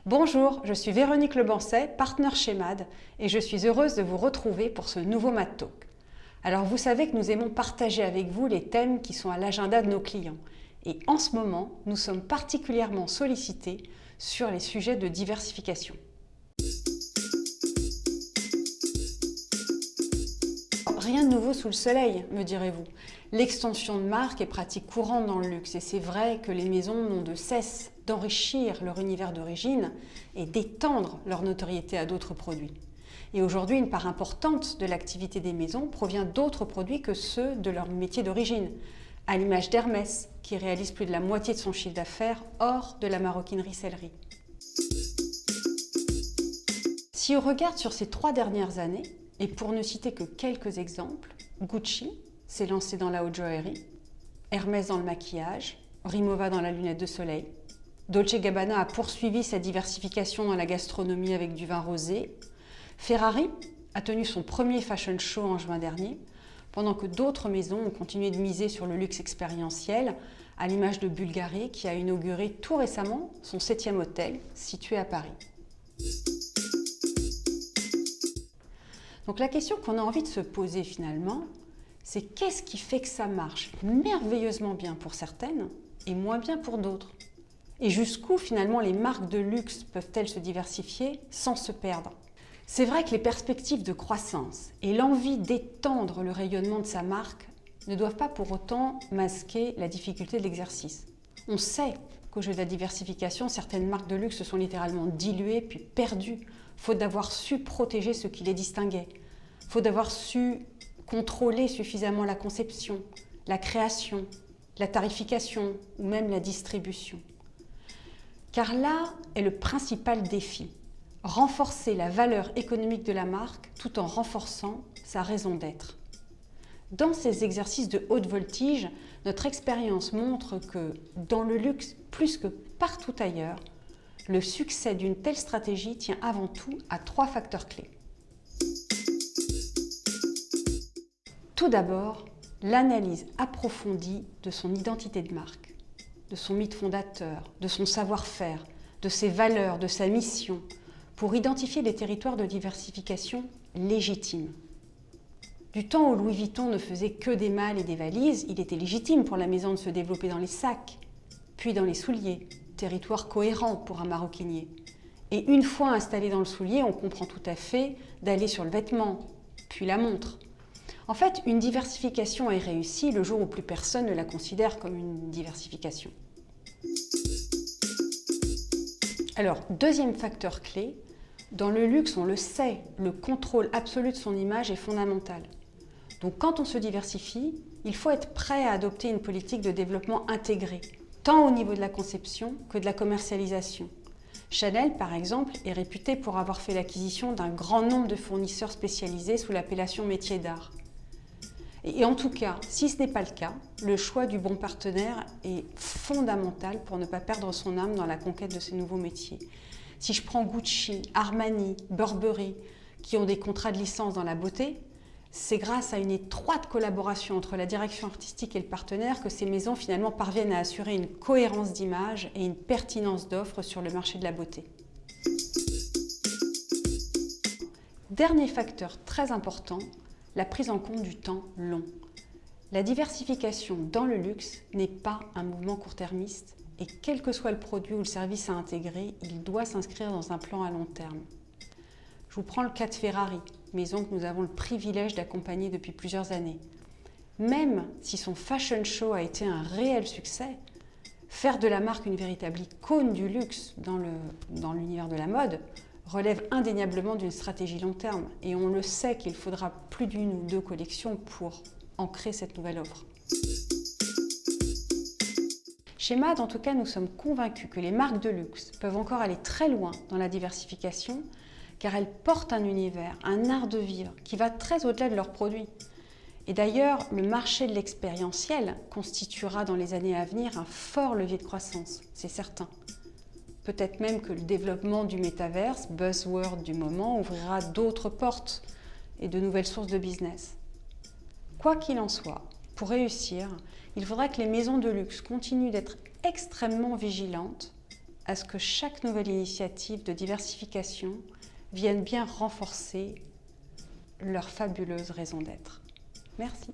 Bonjour, je suis Véronique Lebancet, partenaire chez MAD, et je suis heureuse de vous retrouver pour ce nouveau MAD Talk. Alors vous savez que nous aimons partager avec vous les thèmes qui sont à l'agenda de nos clients. Et en ce moment, nous sommes particulièrement sollicités sur les sujets de diversification. Rien de nouveau sous le soleil, me direz-vous. L'extension de marque est pratique courante dans le luxe et c'est vrai que les maisons n'ont de cesse d'enrichir leur univers d'origine et d'étendre leur notoriété à d'autres produits. Et aujourd'hui, une part importante de l'activité des maisons provient d'autres produits que ceux de leur métier d'origine, à l'image d'Hermès, qui réalise plus de la moitié de son chiffre d'affaires hors de la maroquinerie-sellerie. Si on regarde sur ces 3 dernières années, et pour ne citer que quelques exemples, Gucci s'est lancé dans la haute joaillerie, Hermès dans le maquillage, Rimowa dans la lunette de soleil, Dolce & Gabbana a poursuivi sa diversification dans la gastronomie avec du vin rosé, Ferrari a tenu son premier fashion show en juin dernier, pendant que d'autres maisons ont continué de miser sur le luxe expérientiel, à l'image de Bulgari qui a inauguré tout récemment son 7e hôtel situé à Paris. Donc la question qu'on a envie de se poser finalement, c'est qu'est-ce qui fait que ça marche merveilleusement bien pour certaines et moins bien pour d'autres? Et jusqu'où finalement les marques de luxe peuvent-elles se diversifier sans se perdre? C'est vrai que les perspectives de croissance et l'envie d'étendre le rayonnement de sa marque ne doivent pas pour autant masquer la difficulté de l'exercice. On sait qu'au jeu de la diversification, certaines marques de luxe se sont littéralement diluées puis perdues, faute d'avoir su protéger ce qui les distinguait, faute d'avoir su contrôler suffisamment la conception, la création, la tarification ou même la distribution. Car là est le principal défi, renforcer la valeur économique de la marque tout en renforçant sa raison d'être. Dans ces exercices de haute voltige, notre expérience montre que dans le luxe, plus que partout ailleurs, le succès d'une telle stratégie tient avant tout à 3 facteurs clés. Tout d'abord, l'analyse approfondie de son identité de marque, de son mythe fondateur, de son savoir-faire, de ses valeurs, de sa mission, pour identifier des territoires de diversification légitimes. Du temps où Louis Vuitton ne faisait que des malles et des valises, il était légitime pour la maison de se développer dans les sacs, puis dans les souliers, territoire cohérent pour un maroquinier. Et une fois installé dans le soulier, on comprend tout à fait d'aller sur le vêtement, puis la montre. En fait, une diversification est réussie le jour où plus personne ne la considère comme une diversification. Alors, deuxième facteur clé, dans le luxe, on le sait, le contrôle absolu de son image est fondamental. Donc quand on se diversifie, il faut être prêt à adopter une politique de développement intégrée, tant au niveau de la conception que de la commercialisation. Chanel, par exemple, est réputé pour avoir fait l'acquisition d'un grand nombre de fournisseurs spécialisés sous l'appellation métier d'art. Et en tout cas, si ce n'est pas le cas, le choix du bon partenaire est fondamental pour ne pas perdre son âme dans la conquête de ces nouveaux métiers. Si je prends Gucci, Armani, Burberry, qui ont des contrats de licence dans la beauté, c'est grâce à une étroite collaboration entre la direction artistique et le partenaire que ces maisons finalement parviennent à assurer une cohérence d'image et une pertinence d'offre sur le marché de la beauté. Dernier facteur très important, la prise en compte du temps long. La diversification dans le luxe n'est pas un mouvement court-termiste et quel que soit le produit ou le service à intégrer, il doit s'inscrire dans un plan à long terme. Je vous prends le cas de Ferrari, maison que nous avons le privilège d'accompagner depuis plusieurs années. Même si son fashion show a été un réel succès, faire de la marque une véritable icône du luxe dans l'univers de la mode relève indéniablement d'une stratégie long terme. Et on le sait qu'il faudra plus d'une ou 2 collections pour ancrer cette nouvelle offre. Chez MAD, en tout cas, nous sommes convaincus que les marques de luxe peuvent encore aller très loin dans la diversification car elles portent un univers, un art de vivre qui va très au-delà de leurs produits. Et d'ailleurs, le marché de l'expérientiel constituera dans les années à venir un fort levier de croissance, c'est certain. Peut-être même que le développement du métaverse, buzzword du moment, ouvrira d'autres portes et de nouvelles sources de business. Quoi qu'il en soit, pour réussir, il faudra que les maisons de luxe continuent d'être extrêmement vigilantes à ce que chaque nouvelle initiative de diversification vienne bien renforcer leur fabuleuse raison d'être. Merci.